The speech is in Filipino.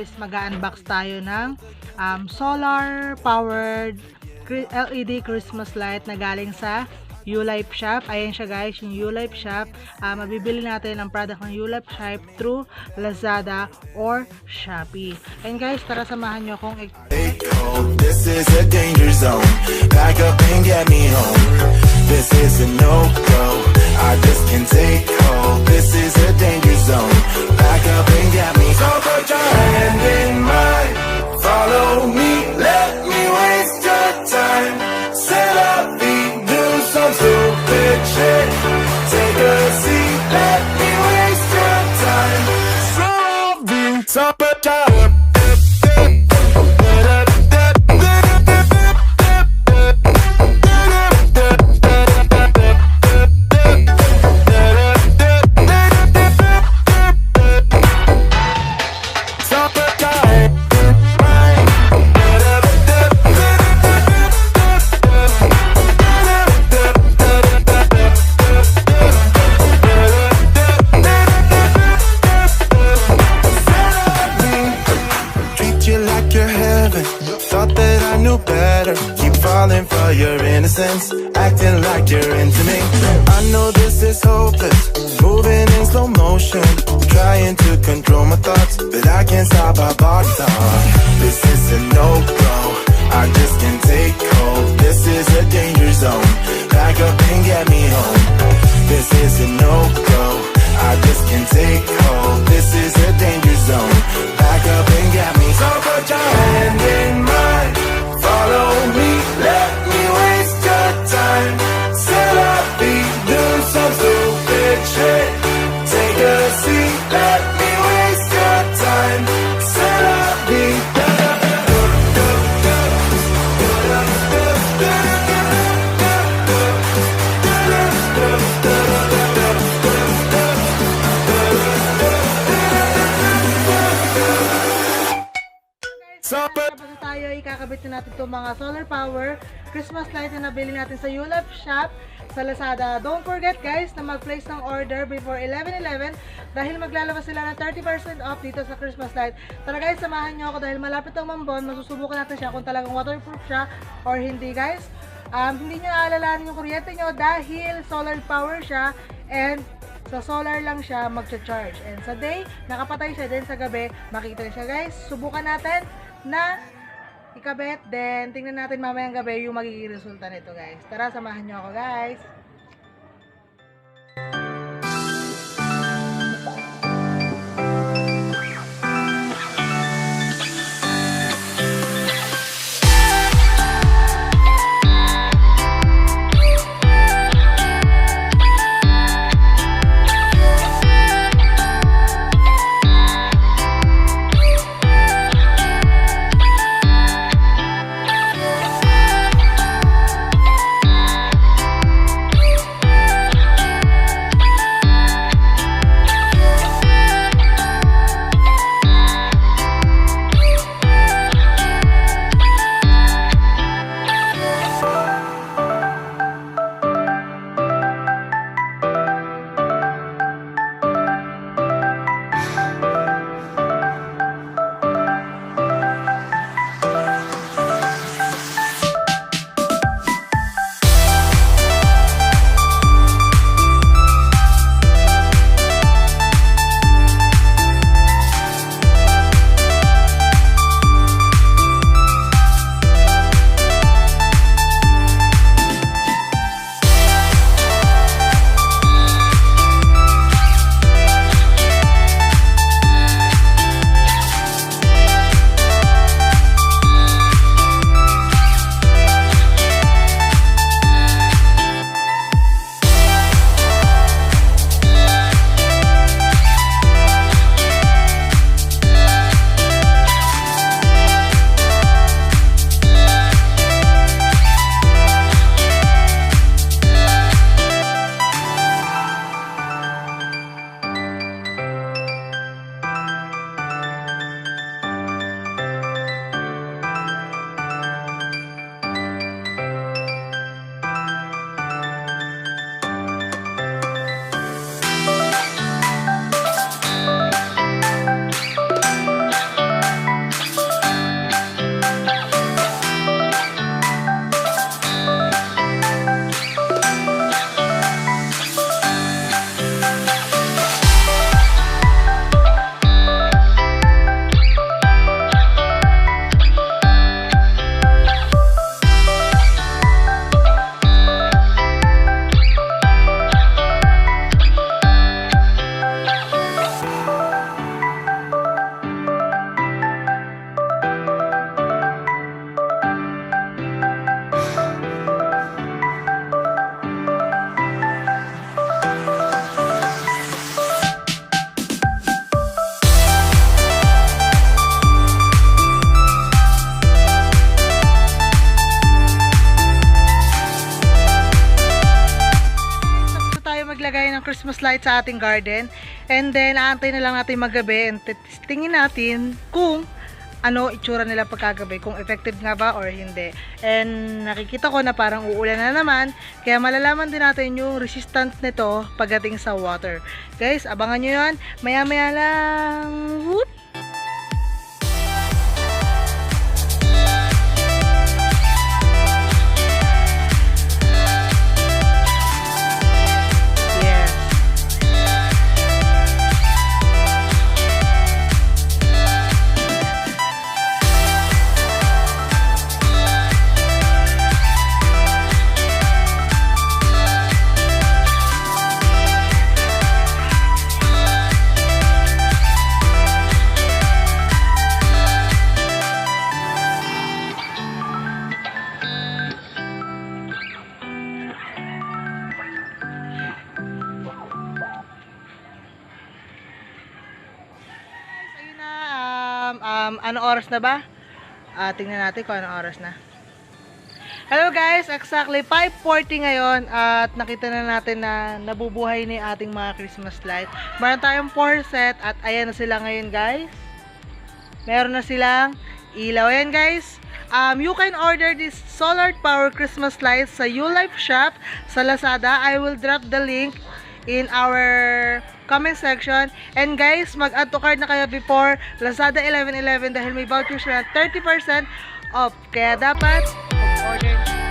guys, mag-unbox tayo ng solar powered LED Christmas light na galing sa Ulifeshop. Ayan siya guys, yung Ulifeshop. Mabibili natin ang product ng Ulifeshop through Lazada or Shopee. And guys, tara samahan nyo akong This is a danger zone. Back up and get me home. This is a no-go. I just can't take hold. This is a danger zone. Back up and get me. So put your hand in mine. Follow me. Let me waste your time. Set up feet. Do some stupid shit. Take a seat. Let me waste your time. So put your acting like you're into me. I know this is hopeless. Moving in slow motion, trying to control my thoughts, but I can't stop our body talk. This is a no-go. I just can't take hold. This is a danger zone. Back up and get me home. This is a no-go. I just can't take hold. This is a danger zone. Back up and get me. So put your hand in mine. Follow me. Let me waste your time. Set up feet. Do some stupid shit. Take a seat. Let me waste your time. Set up feet. Tayo ikakabit na natin itong mga solar power Christmas light na nabili natin sa Ulifeshop, sa Lazada. Don't forget guys na mag-place ng order before 11/11 dahil maglalabas sila ng 30% off dito sa Christmas light. Tara guys, samahan nyo ako dahil malapit ang mambon. Masusubukan natin siya kung talagang waterproof siya or hindi guys. Hindi nyo aalalahanin yung kuryente nyo dahil solar power siya and sa solar lang siya magcha-charge. And sa day, nakapatay siya din sa gabi. Makita siya guys. Subukan natin na ikabit, then tingnan natin mamayang gabi yung magiging resulta nito guys. Tara, samahan nyo ako guys. ng Christmas light sa ating garden. And then, aantay na lang natin maggabi and tingin natin kung ano itsura nila pagkagabi, kung effective nga ba or hindi. And nakikita ko na parang uulan na naman, kaya malalaman din natin yung resistance nito pagdating sa water. Guys, abangan nyo yun. Maya-maya lang. Whoop! Ano oras na ba? Tingnan natin kung anong oras na. Hello guys, exactly 5:40 ngayon at nakita na natin na nabubuhay na yung ating mga Christmas light. Meron tayong 4 set at ayan na sila ngayon guys. Meron na silang ilaw. Ayan guys, you can order this solar power Christmas lights sa Ulifeshop sa Lazada. I will drop the link in our comment section. And guys, mag-add to cart na kayo before Lazada 11/11 dahil may vouchers na 30% off. Kaya dapat mag-order